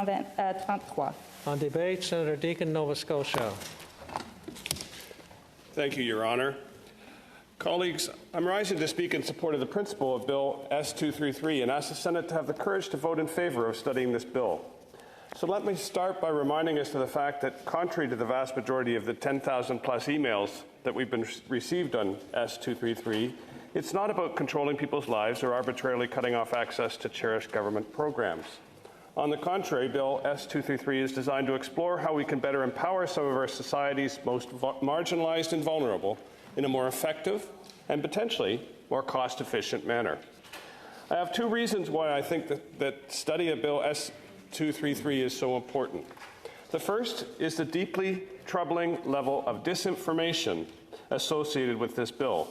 S-233. On debate, Senator Deacon, Nova Scotia. Thank you, Your Honour. Colleagues, I'm rising to speak in support of the principle of Bill S-233 and ask the Senate to have the courage to vote in favour of studying this bill. So let me start by reminding us of the fact that, contrary to the vast majority of the 10,000 plus emails that we've been received on S-233, it's not about controlling people's lives or arbitrarily cutting off access to cherished government programs. On the contrary, Bill S-233 is designed to explore how we can better empower some of our society's most marginalized and vulnerable in a more effective and potentially more cost-efficient manner. I have two reasons why I think that study of Bill S-233 is so important. The first is the deeply troubling level of disinformation associated with this bill.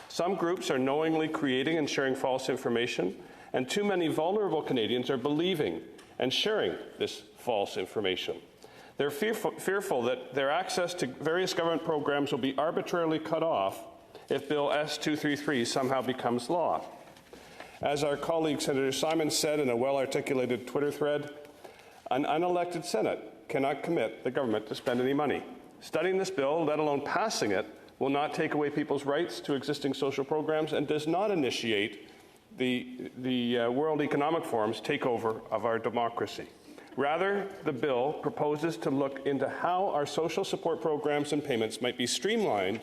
Some groups are knowingly creating and sharing false information, and too many vulnerable Canadians are believing and sharing this false information. They're fearful that their access to various government programs will be arbitrarily cut off if Bill S-233 somehow becomes law. As our colleague Senator Simon said in a well-articulated Twitter thread, an unelected Senate cannot commit the government to spend any money. Studying this bill, let alone passing it, will not take away people's rights to existing social programs and does not initiate the World Economic Forum's takeover of our democracy. Rather, the bill proposes to look into how our social support programs and payments might be streamlined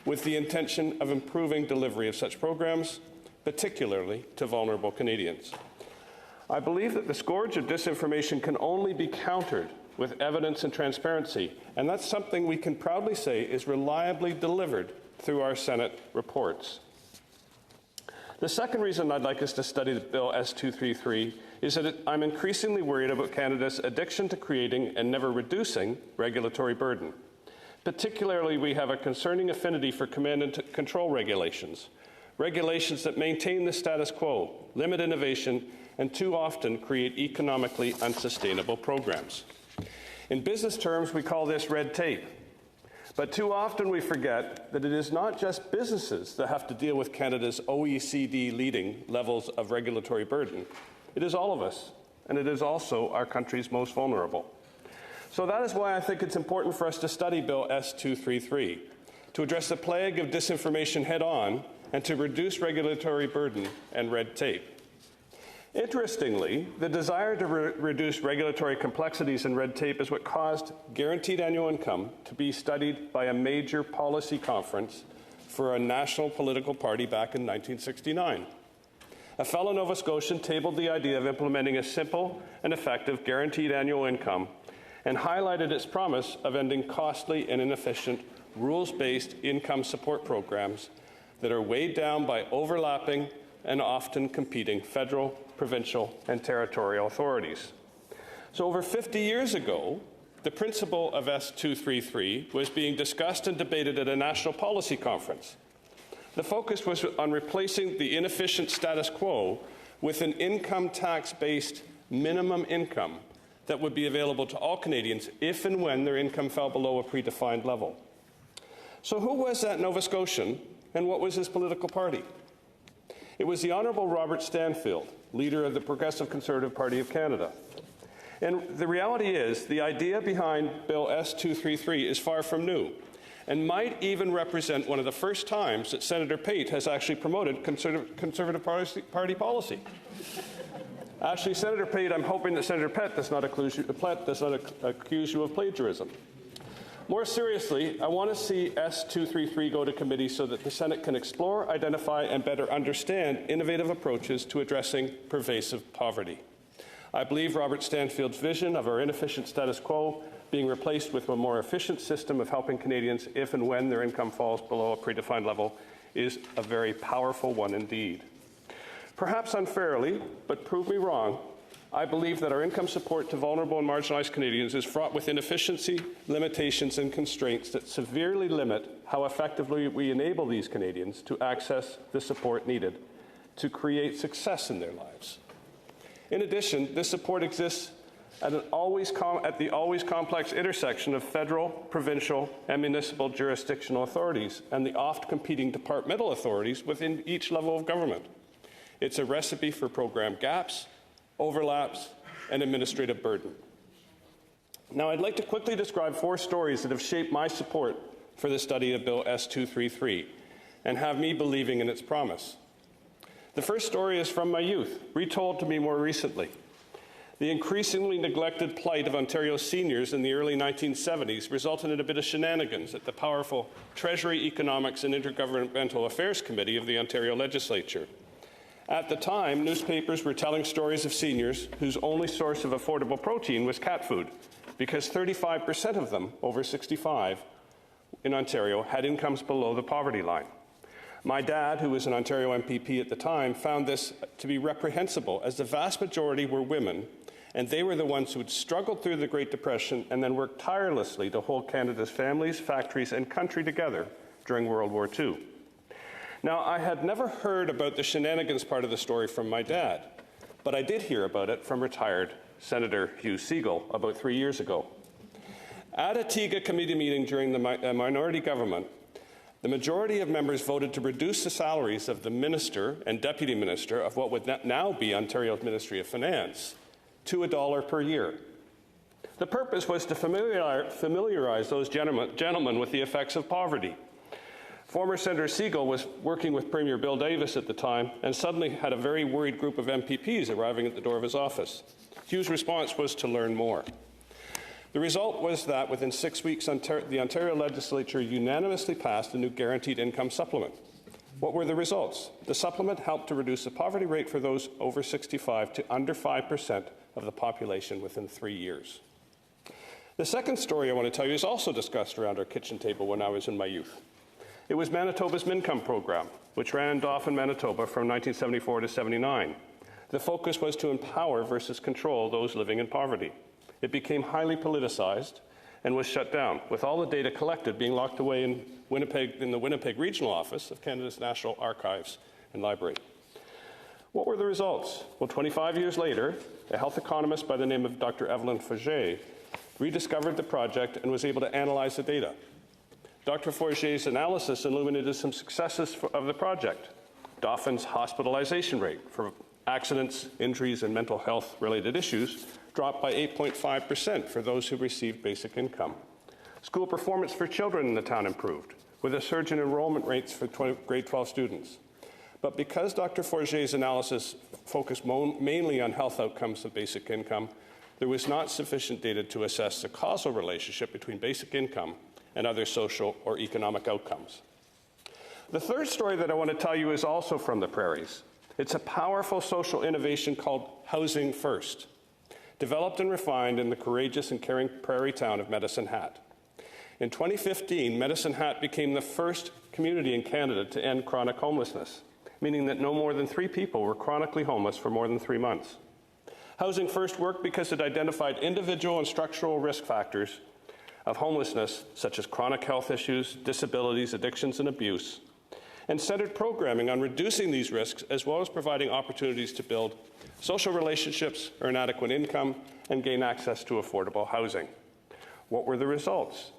with the intention of improving delivery of such programs, particularly to vulnerable Canadians. I believe that the scourge of disinformation can only be countered with evidence and transparency, and that's something we can proudly say is reliably delivered through our Senate reports. The second reason I'd like us to study the Bill S-233 is that I'm increasingly worried about Canada's addiction to creating and never reducing regulatory burden. Particularly, we have a concerning affinity for command and control regulations that maintain the status quo, limit innovation, and too often create economically unsustainable programs. In business terms, we call this red tape. But too often we forget that it is not just businesses that have to deal with Canada's OECD leading levels of regulatory burden. It is all of us, and it is also our country's most vulnerable. So that is why I think it's important for us to study Bill S-233, to address the plague of disinformation head-on and to reduce regulatory burden and red tape. Interestingly, the desire to reduce regulatory complexities and red tape is what caused guaranteed annual income to be studied by a major policy conference for a national political party back in 1969. A fellow Nova Scotian tabled the idea of implementing a simple and effective guaranteed annual income and highlighted its promise of ending costly and inefficient rules-based income support programs that are weighed down by overlapping and often competing federal, provincial, and territorial authorities. So over 50 years ago, the principle of S-233 was being discussed and debated at a national policy conference. The focus was on replacing the inefficient status quo with an income tax-based minimum income that would be available to all Canadians if and when their income fell below a predefined level. So who was that Nova Scotian, and what was his political party? It was the Honourable Robert Stanfield, leader of the Progressive Conservative Party of Canada. And the reality is, the idea behind Bill S-233 is far from new, and might even represent one of the first times that Senator Pate has actually promoted Conservative Party policy. Actually, Senator Pate, I'm hoping that Senator Pett does not accuse you of plagiarism. More seriously, I want to see S-233 go to committee so that the Senate can explore, identify, and better understand innovative approaches to addressing pervasive poverty. I believe Robert Stanfield's vision of our inefficient status quo being replaced with a more efficient system of helping Canadians if and when their income falls below a predefined level is a very powerful one indeed. Perhaps unfairly, but prove me wrong, I believe that our income support to vulnerable and marginalized Canadians is fraught with inefficiency, limitations, and constraints that severely limit how effectively we enable these Canadians to access the support needed to create success in their lives. In addition, this support exists at the always complex intersection of federal, provincial, and municipal jurisdictional authorities and the oft-competing departmental authorities within each level of government. It's a recipe for program gaps, overlaps, and administrative burden. Now, I'd like to quickly describe 4 stories that have shaped my support for the study of Bill S-233 and have me believing in its promise. The first story is from my youth, retold to me more recently. The increasingly neglected plight of Ontario seniors in the early 1970s resulted in a bit of shenanigans at the powerful Treasury, Economics and Intergovernmental Affairs Committee of the Ontario Legislature. At the time, newspapers were telling stories of seniors whose only source of affordable protein was cat food, because 35% of them, over 65, in Ontario had incomes below the poverty line. My dad, who was an Ontario MPP at the time, found this to be reprehensible, as the vast majority were women, and they were the ones who had struggled through the Great Depression and then worked tirelessly to hold Canada's families, factories, and country together during World War II. Now, I had never heard about the shenanigans part of the story from my dad, but I did hear about it from retired Senator Hugh Segal about 3 years ago. At a TIGA committee meeting during the minority government, the majority of members voted to reduce the salaries of the minister and deputy minister of what would now be Ontario's Ministry of Finance to $1 per year. The purpose was to familiarize those gentlemen with the effects of poverty. Former Senator Segal was working with Premier Bill Davis at the time and suddenly had a very worried group of MPPs arriving at the door of his office. Hugh's response was to learn more. The result was that within 6 weeks, the Ontario Legislature unanimously passed a new Guaranteed Income Supplement. What were the results? The supplement helped to reduce the poverty rate for those over 65 to under 5% of the population within 3 years. The second story I want to tell you is also discussed around our kitchen table when I was in my youth. It was Manitoba's Mincome program, which ran in Dauphin, Manitoba from 1974 to 79. The focus was to empower versus control those living in poverty. It became highly politicized and was shut down, with all the data collected being locked away in the Winnipeg Regional Office of Canada's National Archives and Library. What were the results? Well, 25 years later, a health economist by the name of Dr. Evelyn Forget rediscovered the project and was able to analyze the data. Dr. Forget's analysis illuminated some successes of the project. Dauphin's hospitalization rate for accidents, injuries, and mental health-related issues dropped by 8.5% for those who received basic income. School performance for children in the town improved, with a surge in enrollment rates for grade 12 students. But because Dr. Forget's analysis focused mainly on health outcomes of basic income, there was not sufficient data to assess the causal relationship between basic income and other social or economic outcomes. The third story that I want to tell you is also from the prairies. It's a powerful social innovation called Housing First, developed and refined in the courageous and caring prairie town of Medicine Hat. In 2015, Medicine Hat became the first community in Canada to end chronic homelessness, meaning that no more than 3 people were chronically homeless for more than 3 months. Housing First worked because it identified individual and structural risk factors of homelessness, such as chronic health issues, disabilities, addictions, and abuse, and centered programming on reducing these risks, as well as providing opportunities to build social relationships, earn adequate income, and gain access to affordable housing. What were the results?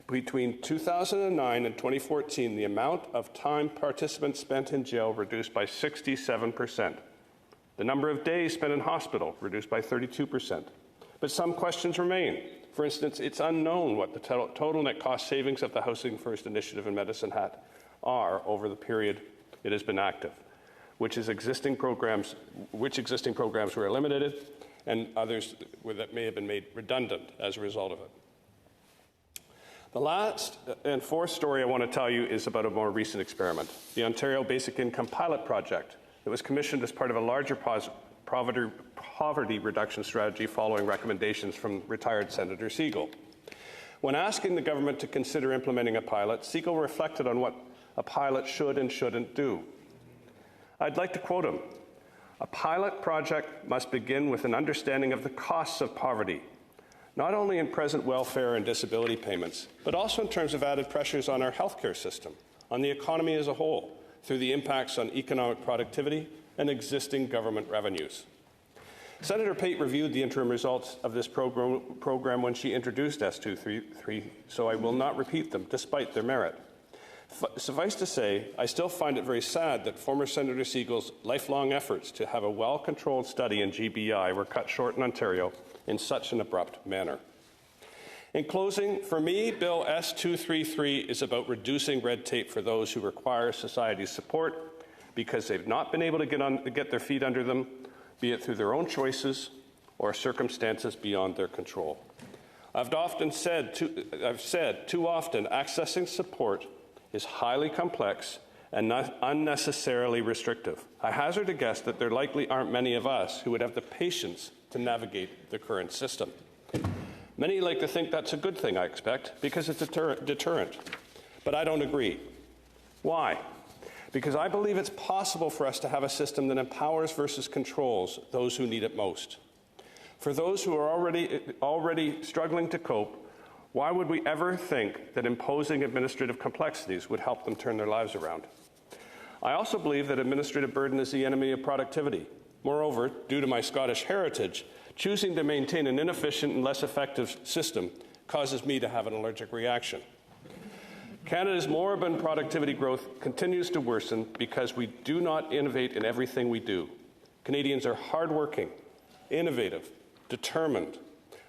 Between 2009 and 2014, the amount of time participants spent in jail reduced by 67%. The number of days spent in hospital reduced by 32%. But some questions remain. For instance, it's unknown what the total net cost savings of the Housing First initiative in Medicine Hat are over the period it has been active, which existing programs were eliminated, and others that may have been made redundant as a result of it. The last and fourth story I want to tell you is about a more recent experiment, the Ontario Basic Income Pilot Project. It was commissioned as part of a larger poverty reduction strategy following recommendations from retired Senator Segal. When asking the government to consider implementing a pilot, Segal reflected on what a pilot should and shouldn't do. I'd like to quote him: "A pilot project must begin with an understanding of the costs of poverty, not only in present welfare and disability payments, but also in terms of added pressures on our healthcare system, on the economy as a whole, through the impacts on economic productivity and existing government revenues." Senator Pate reviewed the interim results of this program when she introduced S-233, so I will not repeat them, despite their merit. Suffice to say, I still find it very sad that former Senator Siegel's lifelong efforts to have a well-controlled study in GBI were cut short in Ontario in such an abrupt manner. In closing, for me, Bill S-233 is about reducing red tape for those who require society's support because they've not been able to get their feet under them, be it through their own choices or circumstances beyond their control. I've said too often, accessing support is highly complex and not unnecessarily restrictive. I hazard a guess that there likely aren't many of us who would have the patience to navigate the current system. Many like to think that's a good thing, I expect, because it's a deterrent. But I don't agree. Why? Because I believe it's possible for us to have a system that empowers versus controls those who need it most. For those who are already struggling to cope, why would we ever think that imposing administrative complexities would help them turn their lives around? I also believe that administrative burden is the enemy of productivity. Moreover, due to my Scottish heritage, choosing to maintain an inefficient and less effective system causes me to have an allergic reaction. Canada's moribund productivity growth continues to worsen because we do not innovate in everything we do. Canadians are hardworking, innovative, determined,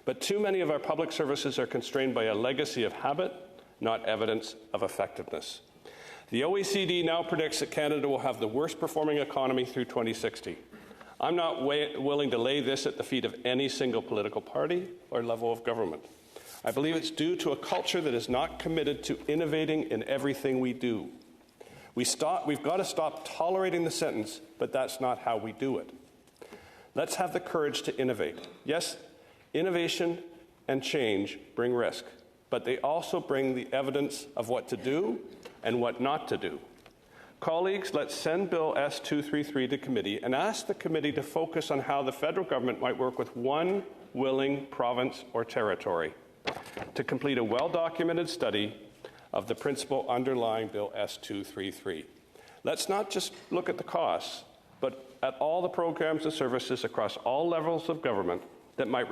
but too many of our public services are constrained by a legacy of habit, not evidence of effectiveness. The OECD now predicts that Canada will have the worst performing economy through 2060. I'm not willing to lay this at the feet of any single political party or level of government. I believe it's due to a culture that is not committed to innovating in everything we do. We've got to stop tolerating the sentence, but that's not how we do it. Let's have the courage to innovate. Yes, innovation and change bring risk, but they also bring the evidence of what to do and what not to do. Colleagues, let's send Bill S-233 to committee and ask the committee to focus on how the federal government might work with one willing province or territory to complete a well-documented study of the principle underlying Bill S-233. Let's not just look at the costs, but at all the programs and services across all levels of government that might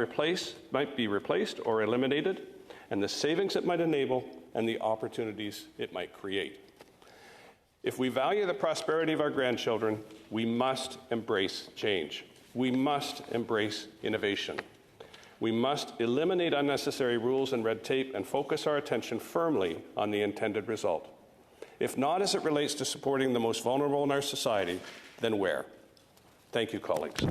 be replaced or eliminated, and the savings it might enable and the opportunities it might create. If we value the prosperity of our grandchildren, we must embrace change. We must embrace innovation. We must eliminate unnecessary rules and red tape and focus our attention firmly on the intended result. If not as it relates to supporting the most vulnerable in our society, then where? Thank you, colleagues.